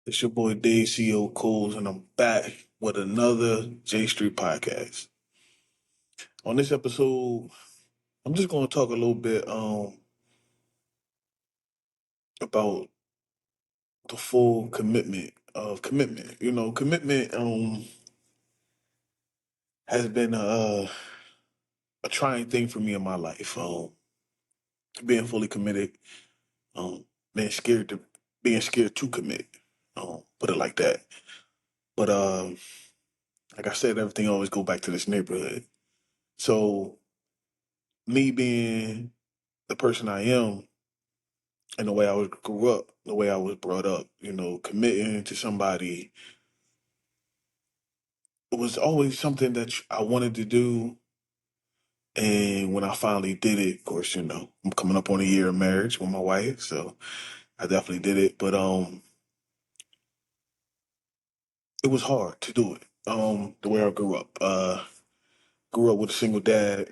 It's your boy Dave CEO Coles, and I'm back with another J Street podcast. On this episode, I'm just going to talk a little bit about the full commitment of commitment. Commitment has been a trying thing for me in my life. Being fully committed, um, being scared to being scared to commit. Put it like that. But like I said, everything always go back to this neighborhood. So me being the person I am and the way I was grew up, the way I was brought up, committing to somebody, it was always something that I wanted to do. And when I finally did it, of course, I'm coming up on a year of marriage with my wife, so I definitely did it. But it was hard to do it. The way I grew up. Grew up with a single dad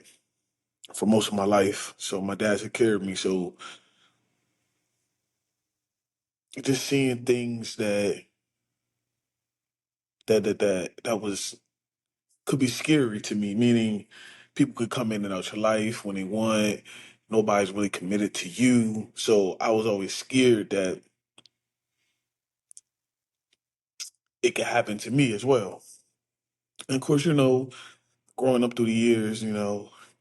for most of my life. So my dad took care of me. So just seeing things that was could be scary to me, meaning people could come in and out your life when they want. Nobody's really committed to you. So I was always scared that it could happen to me as well. And of course, growing up through the years, you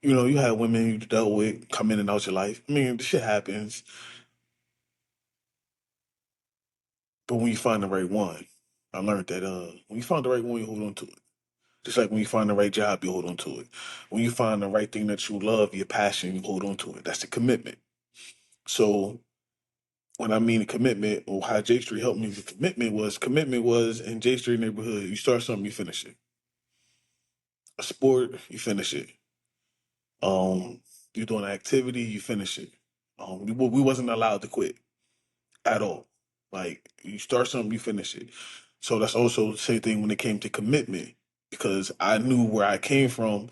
had women you dealt with come in and out your life. I mean, the shit happens. But when you find the right one, I learned that when you find the right one, you hold on to it. Just like when you find the right job, you hold on to it. When you find the right thing that you love, your passion, you hold on to it. That's the commitment. So when I mean commitment, or how J Street helped me with commitment was in J Street neighborhood. You start something, you finish it. A sport, you finish it. You're doing an activity, you finish it. We wasn't allowed to quit at all. Like you start something, you finish it. So that's also the same thing when it came to commitment, because I knew where I came from,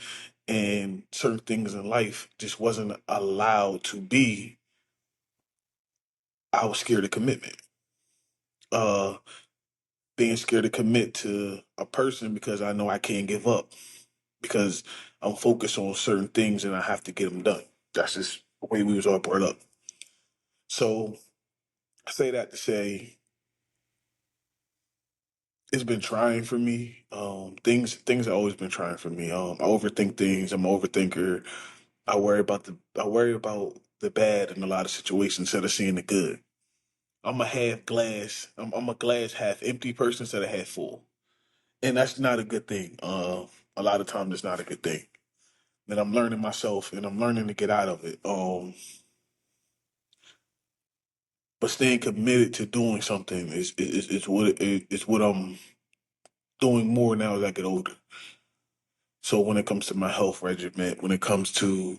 and certain things in life just wasn't allowed to be. I was scared of commitment. Uh, Being scared to commit to a person because I know I can't give up, because I'm focused on certain things and I have to get them done. That's just the way we was all brought up. So I say that to say it's been trying for me. Things have always been trying for me. I overthink things. I'm an overthinker. I worry about the bad in a lot of situations instead of seeing the good. I'm a glass half empty person instead of half full, and that's not a good thing. A lot of times it's not a good thing. And I'm learning myself, and I'm learning to get out of it. But staying committed to doing something is what I'm doing more now as I get older. So when it comes to my health regimen, when it comes to,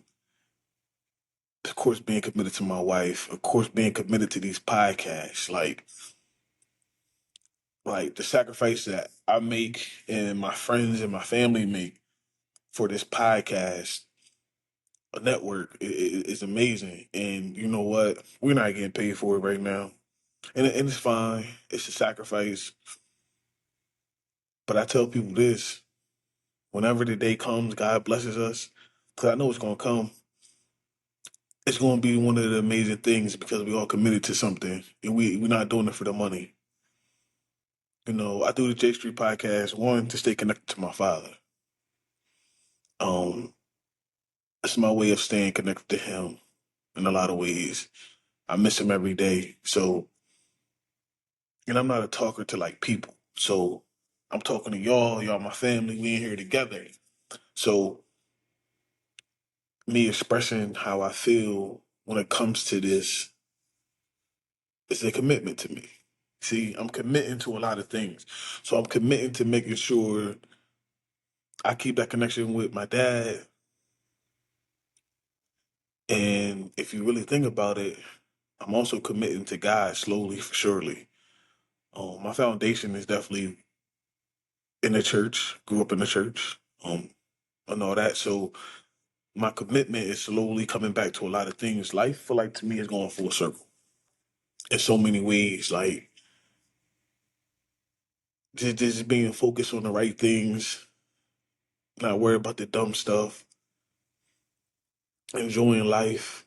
of course, being committed to my wife, of course, being committed to these podcasts, like the sacrifice that I make and my friends and my family make for this podcast network is amazing. And you know what? We're not getting paid for it right now, and it's fine. It's a sacrifice. But I tell people this: whenever the day comes, God blesses us, because I know it's gonna come. It's gonna be one of the amazing things because we all committed to something, and we're not doing it for the money. I do the J Street podcast one to stay connected to my father. Um, it's my way of staying connected to him in a lot of ways. I miss him every day. So, and I'm not a talker to like people. So I'm talking to y'all my family, we in here together. So me expressing how I feel when it comes to this is a commitment to me. See, I'm committing to a lot of things. So I'm committing to making sure I keep that connection with my dad. And if you really think about it, I'm also committing to God slowly for surely. My foundation is definitely in the church, grew up in the church, and all that. So my commitment is slowly coming back to a lot of things. Life, for like to me, is going full circle in so many ways. Like just being focused on the right things, not worry about the dumb stuff, enjoying life.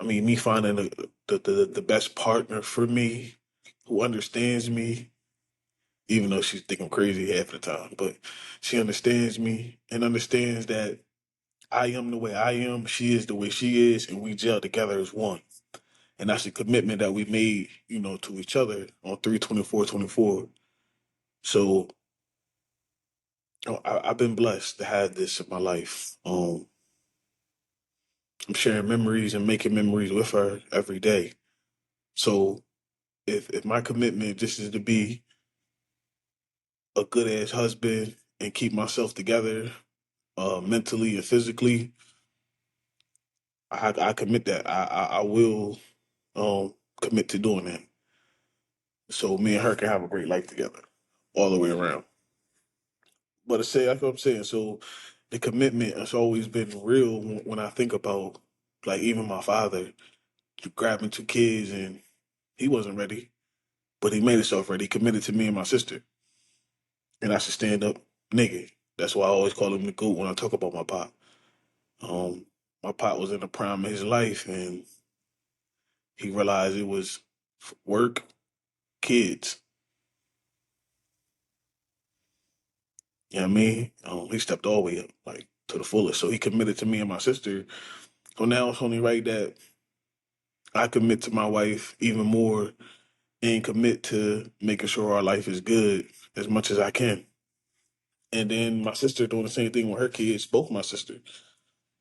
I mean, me finding the best partner for me who understands me, even though she think I'm crazy half the time, but she understands me and understands that I am the way I am, she is the way she is, and we gel together as one. And that's a commitment that we made, to each other on 3/24/24. So I've been blessed to have this in my life. I'm sharing memories and making memories with her every day. So if my commitment just is to be a good ass husband and keep myself together, mentally and physically, I commit that. I will commit to doing that. So me and her can have a great life together, all the way around. But to say, that's what I'm saying. So the commitment has always been real when I think about, like, even my father grabbing two kids and he wasn't ready, but he made himself ready. He committed to me and my sister, and that's a stand up nigga. That's why I always call him the goat when I talk about my pop. Um, my pop was in the prime of his life, and he realized it was work, kids. You know what I mean? He stepped all the way up, like, to the fullest. So he committed to me and my sister. So now it's only right that I commit to my wife even more and commit to making sure our life is good as much as I can. And then my sister doing the same thing with her kids, both my sisters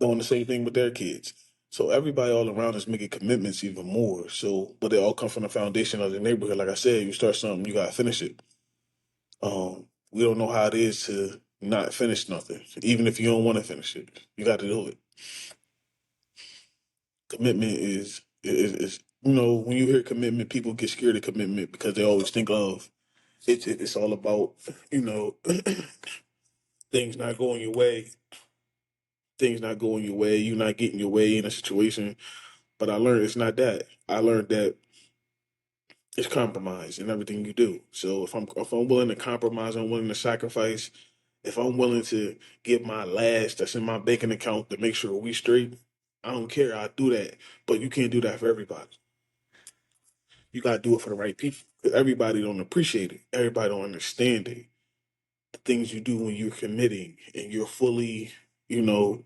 doing the same thing with their kids. So everybody all around is making commitments even more. So, but they all come from the foundation of the neighborhood. Like I said, you start something, you gotta finish it. We don't know how it is to not finish nothing, even if you don't want to finish it. You got to do it. Commitment is when you hear commitment, people get scared of commitment because they always think of it's all about you know things not going your way, things not going your way, you not getting your way in a situation. But I learned it's not that. I learned that it's compromise in everything you do. So if I'm willing to compromise, I'm willing to sacrifice. If I'm willing to give my last that's in my banking account to make sure we straight, I don't care. I do that. But you can't do that for everybody. You gotta do it for the right people. Because everybody don't appreciate it. Everybody don't understand it. The things you do when you're committing and you're fully, you know,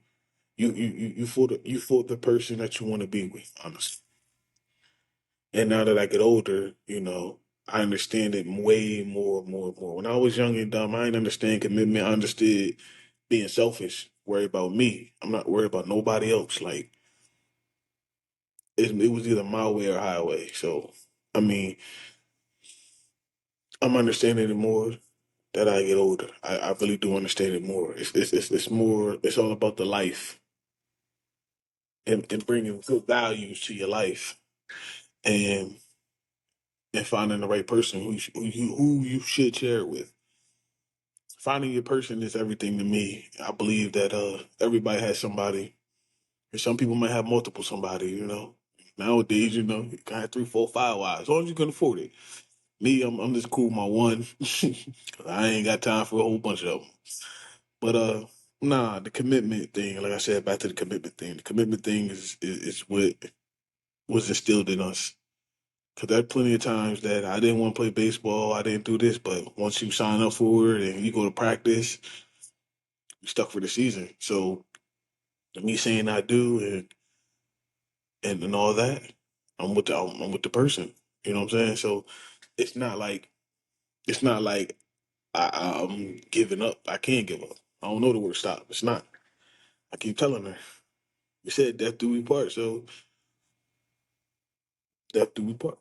you for the person that you want to be with, honestly. And now that I get older, I understand it way more, more, more. When I was young and dumb, I didn't understand commitment. I understood being selfish, worry about me. I'm not worried about nobody else. Like it was either my way or highway. So, I mean, I'm understanding it more that I get older. I really do understand it more. It's more. It's all about the life and bringing good values to your life and and finding the right person who you should share it with. Finding your person is everything to me. I believe that everybody has somebody, and some people might have multiple somebody. Nowadays, you can have three, four, five wives as long as you can afford it. Me, I'm just cool with my one. I ain't got time for a whole bunch of them. But nah, the commitment thing. Like I said, back to the commitment thing. The commitment thing is what was instilled in us. Cause there are plenty of times that I didn't want to play baseball. I didn't do this, but once you sign up for it and you go to practice, you stuck for the season. So me saying I do and all that, I'm with the person. You know what I'm saying? So it's not like it's not like I'm giving up. I can't give up. I don't know the word stop. It's not. I keep telling her. You said death do we part, so death do we part.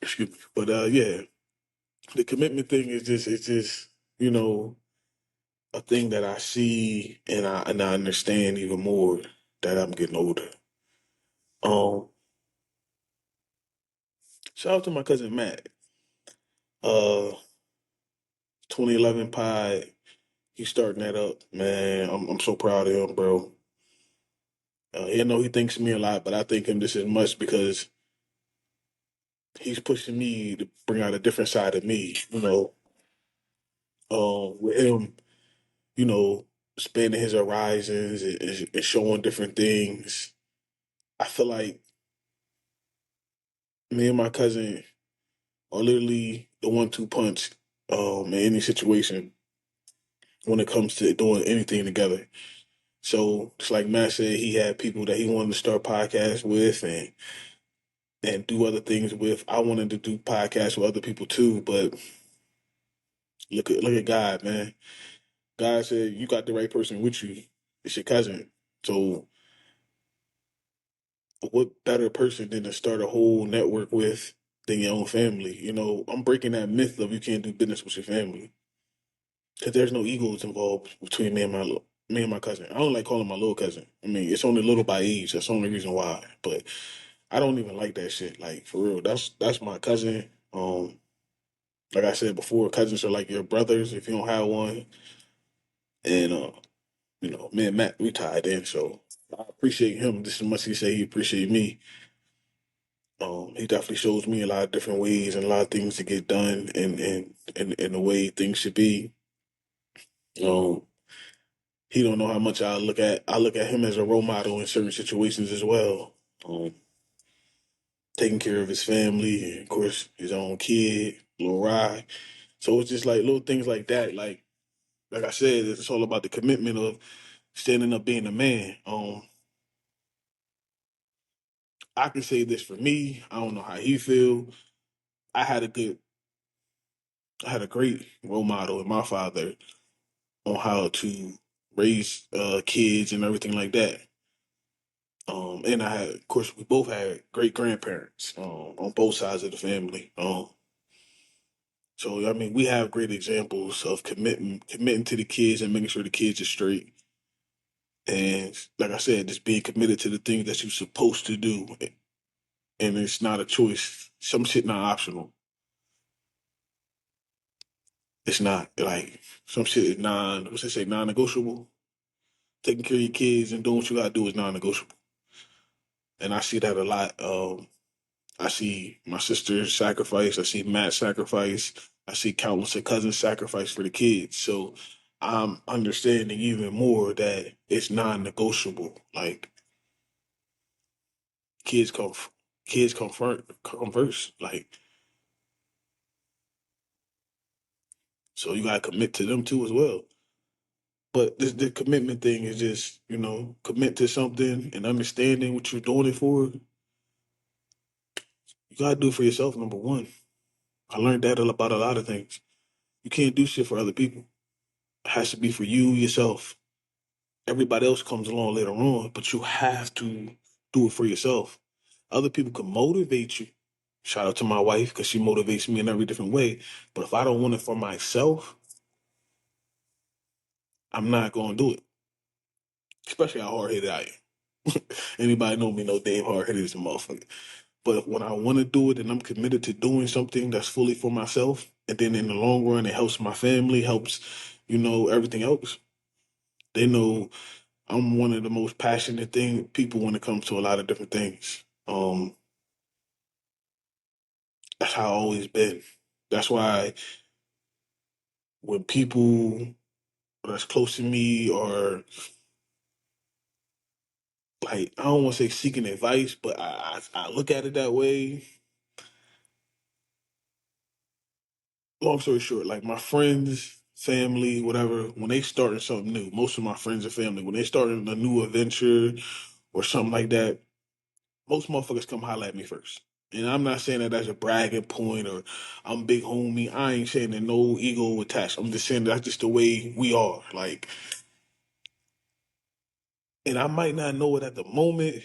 Excuse me. But yeah, the commitment thing is just it's just you know a thing that I see and I understand even more that I'm getting older. Um, Shout out to my cousin Matt. 2011 Pie. He's starting that up, man. I'm so proud of him, bro. I know he thinks of me a lot, but I think him just as much because he's pushing me to bring out a different side of me. With him, you know, expanding his horizons and showing different things. I feel like me and my cousin are literally the one-two punch in any situation when it comes to doing anything together. So it's like Matt said, he had people that he wanted to start podcasts with and do other things with. I wanted to do podcasts with other people too, but look at God, man. God said you got the right person with you. It's your cousin. So what better person than to start a whole network with than your own family? I'm breaking that myth of you can't do business with your family because there's no egos involved between me and my cousin. I don't like calling my little cousin. I mean, it's only little by age. That's the only reason why. But I don't even like that shit. Like for real, that's my cousin. Like I said before, cousins are like your brothers if you don't have one. And me and Matt we tied in, so I appreciate him just as much as he say he appreciate me. He definitely shows me a lot of different ways and a lot of things to get done and the way things should be. Um, he don't know how much I look at him as a role model in certain situations as well. Taking care of his family and of course his own kid, little Rye. So it's just like little things like that. Like I said, it's all about the commitment of standing up being a man. I can say this for me. I don't know how he feel. I had a good I had a great role model in my father on how to raise kids and everything like that. And I had, of course, we both had great grandparents on both sides of the family. So I mean, we have great examples of committing to the kids and making sure the kids are straight. And like I said, just being committed to the things that you're supposed to do, and it's not a choice. Some shit not optional. It's not like some shit is what's they say, non-negotiable. Taking care of your kids and doing what you gotta do is non-negotiable. And I see that a lot. I see my sister sacrifice. I see Matt sacrifice. I see countless of cousins sacrifice for the kids. So I'm understanding even more that it's non-negotiable. Like kids come, come first. Like so, you gotta commit to them too as well. But the commitment thing is just commit to something and understanding what you're doing it for. You gotta do it for yourself. Number one, I learned that about a lot of things. You can't do shit for other people. It has to be for you yourself. Everybody else comes along later on, but you have to do it for yourself. Other people can motivate you. Shout out to my wife because she motivates me in every different way. But if I don't want it for myself, I'm not going to do it. Especially how hard headed I am. Anybody know me know Dave hard headed is a motherfucker. But when I want to do it and I'm committed to doing something that's fully for myself, and then in the long run, it helps my family, helps, everything else. They know I'm one of the most passionate people when it comes to a lot of different things. That's how I always been. That's why when people that's close to me or like I don't want to say seeking advice, but I look at it that way. Long story short, like my friends, family, whatever, when they starting something new, most of my friends and family, when they starting a new adventure or something like that, most motherfuckers come holler at me first. And I'm not saying that as a bragging point or I'm big homie. I ain't saying that no ego attached. I'm just saying that's just the way we are. Like, and I might not know it at the moment,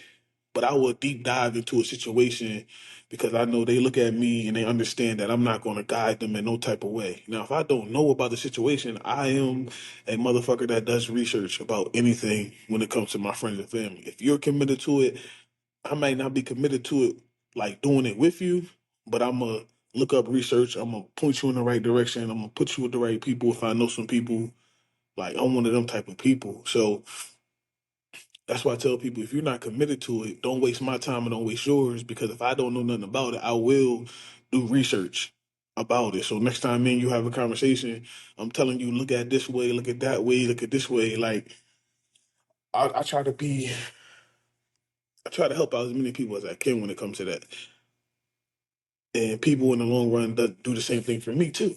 but I will deep dive into a situation because I know they look at me and they understand that I'm not going to guide them in no type of way. Now, if I don't know about the situation, I am a motherfucker that does research about anything when it comes to my friends and family. If you're committed to it, I might not be committed to it like doing it with you, but I'm gonna look up research. I'm gonna point you in the right direction. I'm gonna put you with the right people if I know some people. Like I'm one of them type of people. So That's why I tell people, if you're not committed to it, don't waste my time and don't waste yours, because if I don't know nothing about it, I will do research about it. So next time me and you have a conversation, I'm telling you, look at this way, look at that way, look at this way. Like I try to be, I try to help out as many people as I can when it comes to that. And people in the long run do the same thing for me too.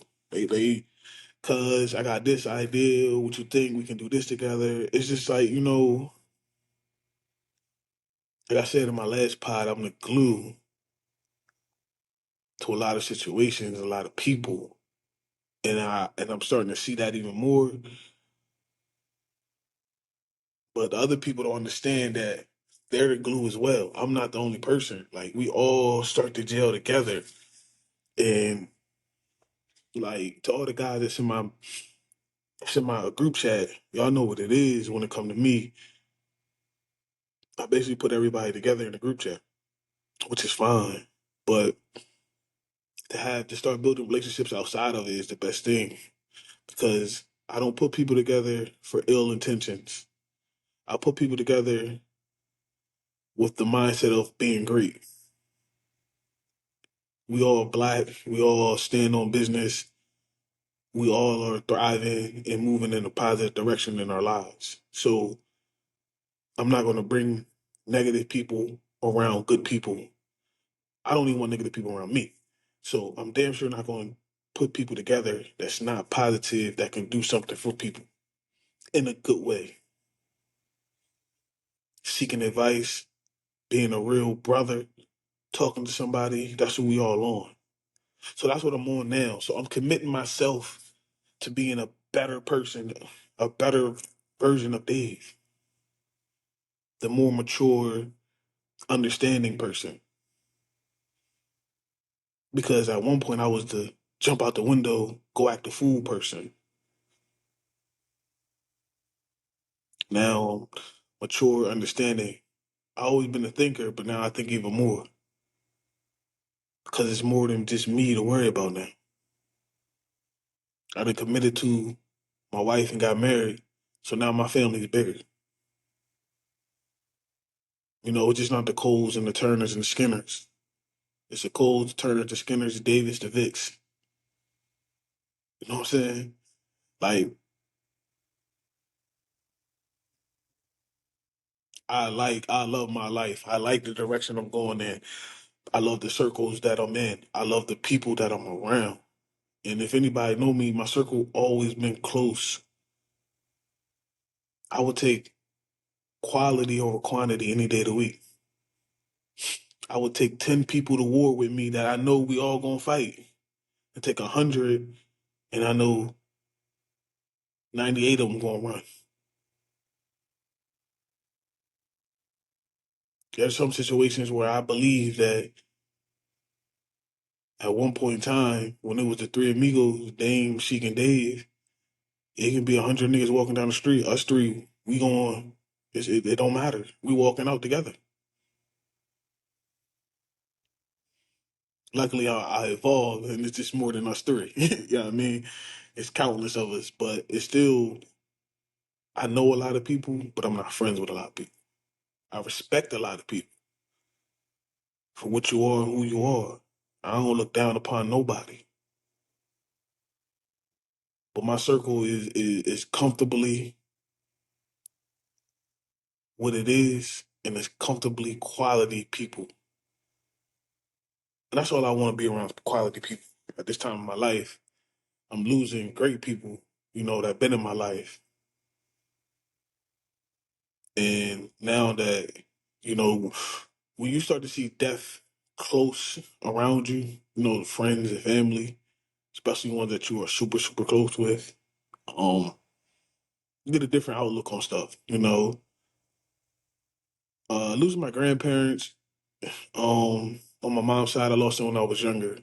Cause I got this idea, what you think, we can do this together. It's just like, like I said in my last pod, I'm the glue to a lot of situations, a lot of people. And I'm starting to see that even more. But the other people don't understand that they're the glue as well. I'm not the only person. Like we all start to gel together. And like to all the guys that's in my group chat, y'all know what it is when it come to me. I basically put everybody together in the group chat, which is fine. But to start building relationships outside of it is the best thing, because I don't put people together for ill intentions. I put people together with the mindset of being great. We all black, we all stand on business, we all are thriving and moving in a positive direction in our lives. So I'm not going to bring negative people around good people. I don't even want negative people around me. So I'm damn sure not going to put people together that's not positive, that can do something for people in a good way. Seeking advice, being a real brother, talking to somebody, that's what we all on. So that's what I'm on now. So I'm committing myself to being a better person, a better version of Dave, the more mature, understanding person. Because at one point I was the jump out the window, go act the fool person. Now, mature, understanding. I always been a thinker, but now I think even more, because it's more than just me to worry about now. I've been committed to my wife and got married, so now my family's bigger. It's just not the Coles and the Turners and the Skinners. It's the Coles, Turners, the Skinners, the Davis, the Vicks. You know what I'm saying? Like I love my life. I like the direction I'm going in. I love the circles that I'm in. I love the people that I'm around. And if anybody know me, my circle always been close. I would take quality over quantity any day of the week. I would take 10 people to war with me that I know we all gonna fight, and take 100 and I know 98 of them gonna run. There's some situations where I believe that at one point in time, when it was the three amigos, Dame, Sheik, and Dave, it can be 100 niggas walking down the street. Us three, we going. It don't matter. We walking out together. Luckily, I evolved, and it's just more than us three. You know what I mean? It's countless of us, but it's still. I know a lot of people, but I'm not friends with a lot of people. I respect a lot of people for what you are and who you are. I don't look down upon nobody, but my circle is comfortably what it is, and it's comfortably quality people. And that's all I want to be around, quality people. At this time in my life, I'm losing great people, that been in my life. And now that, you know, when you start to see death close around you, friends and family, especially ones that you are super, super close with, um, you get a different outlook on stuff, losing my grandparents, on my mom's side, I lost them when I was younger.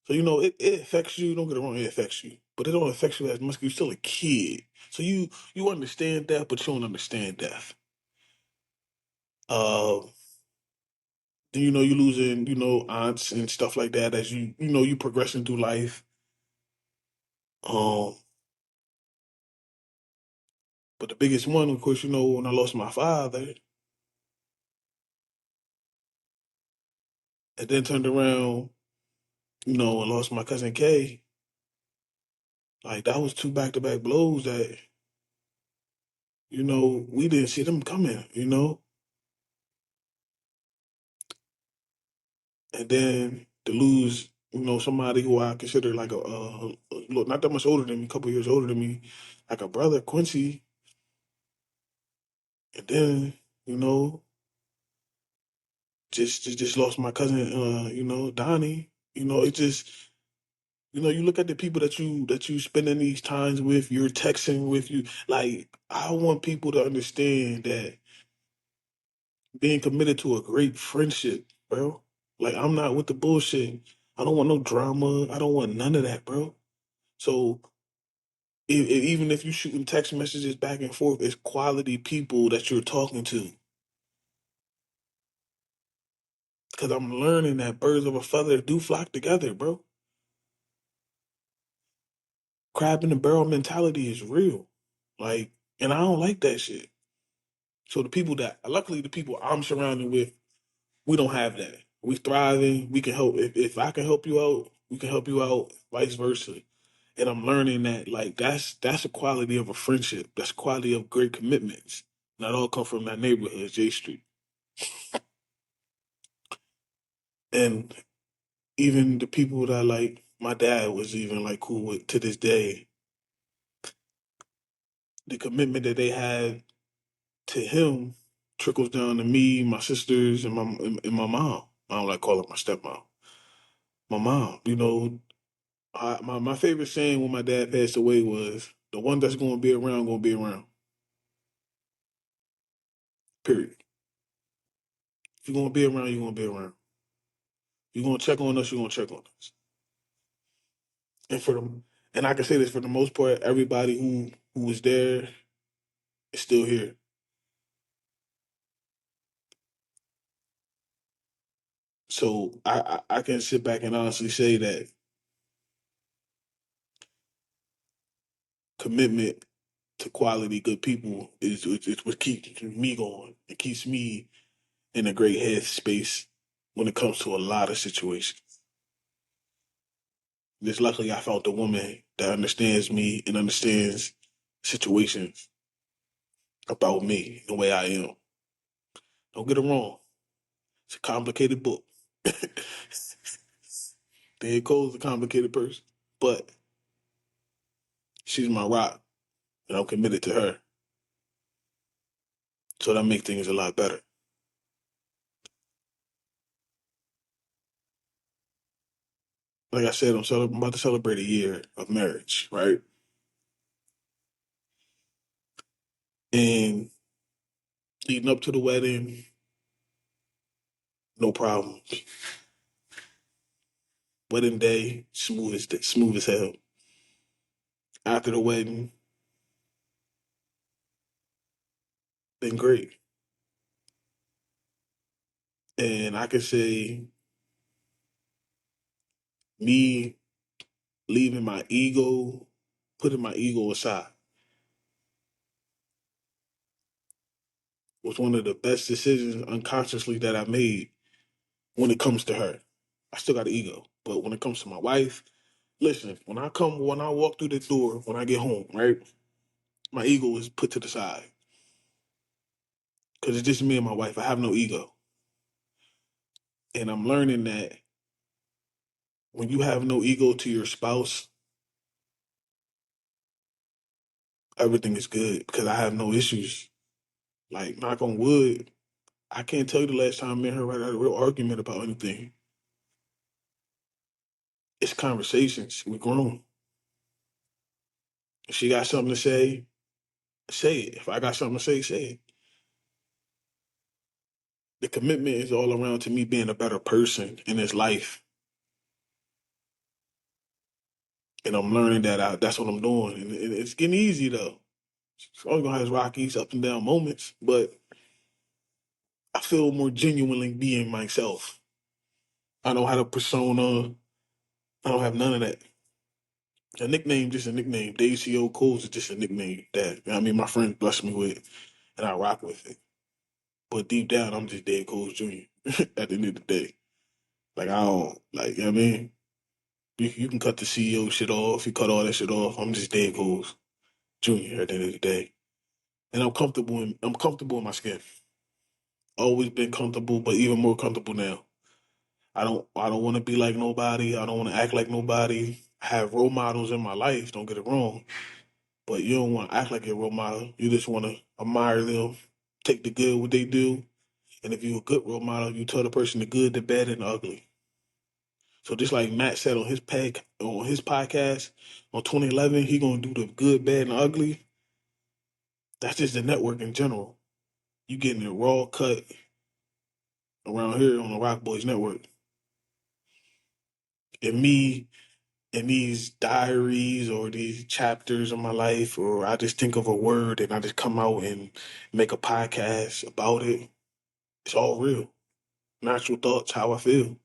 So it affects you. Don't get it wrong, it affects you, but it don't affect you as much because you're still a kid. So you understand death, but you don't understand death. Uh, then you losing aunts and stuff like that as you progressing through life. Um, But the biggest one, of course, when I lost my father, and then turned around, and lost my cousin Kay. Like that was two back to back blows that we didn't see them coming. And then to lose, somebody who I consider like look, not that much older than me, a couple years older than me, like a brother, Quincy. And then, you know, just lost my cousin, Donnie. It just, you look at the people that you spending these times with, you're texting with you. Like, I want people to understand that being committed to a great friendship, bro. Like, I'm not with the bullshit. I don't want no drama. I don't want none of that, bro. So even if you're shooting text messages back and forth, it's quality people that you're talking to. Because I'm learning that birds of a feather do flock together, bro. Crab in the barrel mentality is real. Like, and I don't like that shit. So luckily the people I'm surrounded with, we don't have that. We thriving. We can help. If I can help you out, we can help you out. Vice versa. And I'm learning that like that's a quality of a friendship. That's quality of great commitments. And that all come from that neighborhood, J Street. And even the people that like my dad was even like cool with to this day, the commitment that they had to him trickles down to me, my sisters, and my mom. I don't like calling my stepmom. My mom, my favorite saying when my dad passed away was, "The one that's going to be around, going to be around." Period. If you're going to be around, you're going to be around. You're going to check on us, you're going to check on us. And and I can say this for the most part, everybody who was there is still here. So I can sit back and honestly say that commitment to quality good people is what keeps me going. It keeps me in a great headspace when it comes to a lot of situations. Just luckily I found the woman that understands me and understands situations about me the way I am. Don't get it wrong. It's a complicated book. Dan Cole's a complicated person. But she's my rock and I'm committed to her. So that makes things a lot better. Like I said, I'm about to celebrate a year of marriage, right? And leading up to the wedding, no problem. Wedding day, smooth as hell. After the wedding, been great. And I can say me leaving my ego, putting my ego aside, was one of the best decisions unconsciously that I made when it comes to her. I still got an ego, but when it comes to my wife, listen, when I walk through the door, when I get home, right, my ego is put to the side because it's just me and my wife. I have no ego, and I'm learning that when you have no ego to your spouse, everything is good because I have no issues. Like, knock on wood, I can't tell you the last time me and her had a real argument about anything. It's conversations. We're grown. If she got something to say it. If I got something to say it. The commitment is all around to me being a better person in this life. And I'm learning that's what I'm doing. And it's getting easy, though. It's always going to have rockies, up and down moments, but I feel more genuinely being myself. I don't have a persona. I don't have none of that. A nickname, just a nickname. DCO Coles is just a nickname that I mean my friends blessed me with, and I rock with it. But deep down, I'm just Dave Coles Jr. At the end of the day, like I don't like. You know what I mean, you can cut the CEO shit off. You cut all that shit off. I'm just Dave Coles Jr. At the end of the day, and I'm comfortable in my skin. Always been comfortable, but even more comfortable now. I don't want to be like nobody. I don't want to act like nobody. I have role models in my life. Don't get it wrong, but you don't want to act like a role model. You just want to admire them, take the good what they do, and if you're a good role model, you tell the person the good, the bad, and the ugly. So just like Matt said on his podcast on 2011, he gonna do the good, bad, and ugly. That's just the network in general. You getting it raw cut around here on the Rock Boys Network, and me in these diaries or these chapters of my life, or I just think of a word and I just come out and make a podcast about it. It's all real. Natural thoughts, how I feel.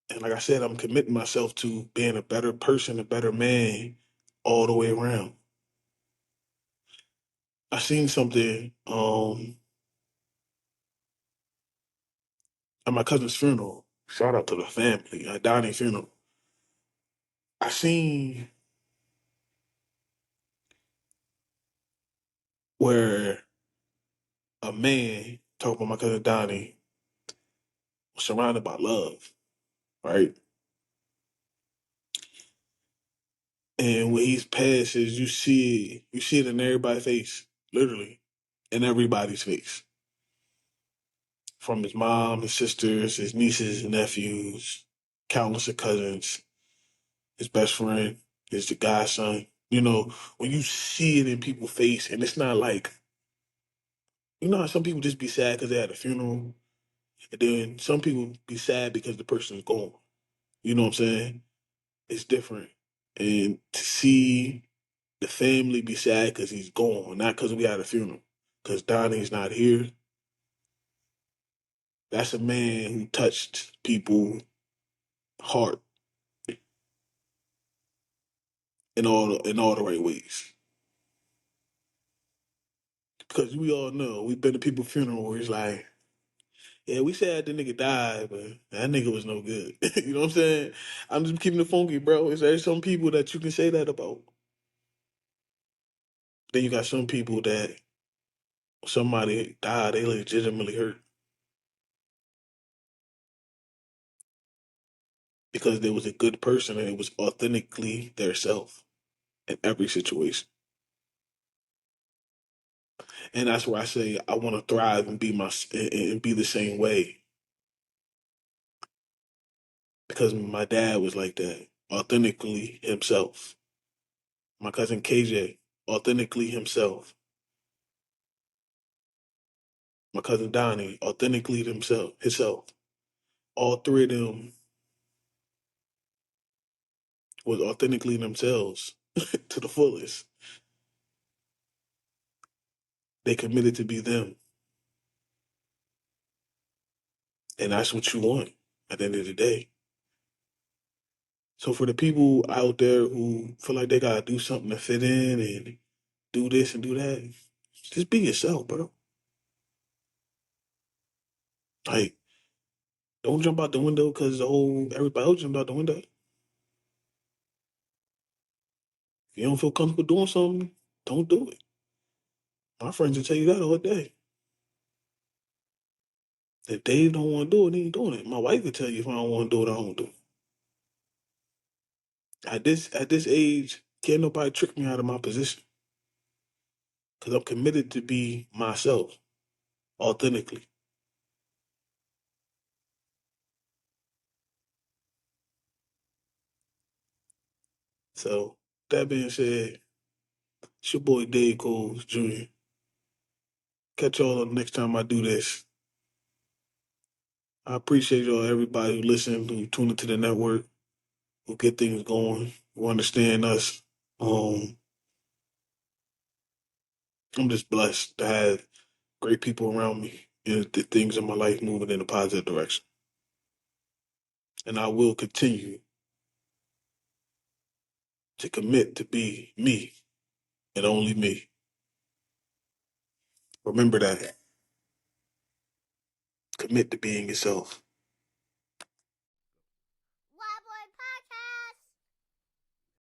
And like I said, I'm committing myself to being a better person, a better man all the way around. I seen something at my cousin's funeral. Shout out to the family at Donnie's funeral. I seen where a man, talking about my cousin Donnie, was surrounded by love, right? And when he's passed, is you see it in everybody's face, literally, in everybody's face, from his mom, his sisters, his nieces and nephews, countless of cousins, his best friend, his the godson. You know, when you see it in people's face, and it's not like you know how some people just be sad because they had a funeral, and then some people be sad because the person's gone. You know what I'm saying? It's different, and to see the family be sad because he's gone, not because we had a funeral. Because Donnie's not here. That's a man who touched people heart in all the right ways. Because we all know we've been to people's funeral where it's like, yeah, we said the nigga died, but that nigga was no good. You know what I'm saying? I'm just keeping it funky, bro. Is there some people that you can say that about? Then you got some people that somebody died, they legitimately hurt because they was a good person and it was authentically their self in every situation. And that's why I say I want to thrive and and be the same way because my dad was like that, authentically himself. My cousin KJ, authentically himself. My cousin Donnie, authentically himself. All three of them was authentically themselves to the fullest. They committed to be them, and that's what you want at the end of the day. So for the people out there who feel like they gotta do something to fit in and do this and do that, just be yourself, bro. Like, don't jump out the window because the whole everybody else jumped out the window. If you don't feel comfortable doing something, don't do it. My friends will tell you that all day. If Dave don't want to do it, he ain't doing it. My wife will tell you if I don't want to do it, I don't do it. At this age, can't nobody trick me out of my position because I'm committed to be myself authentically. So that being said, it's your boy Dave Coles Jr. Catch y'all next time I do this. I appreciate y'all, everybody who listen, who tune into the network, who get things going, who understand us. Um, I'm just blessed to have great people around me and the things in my life moving in a positive direction. And I will continue to commit to be me and only me. Remember that. Commit to being yourself.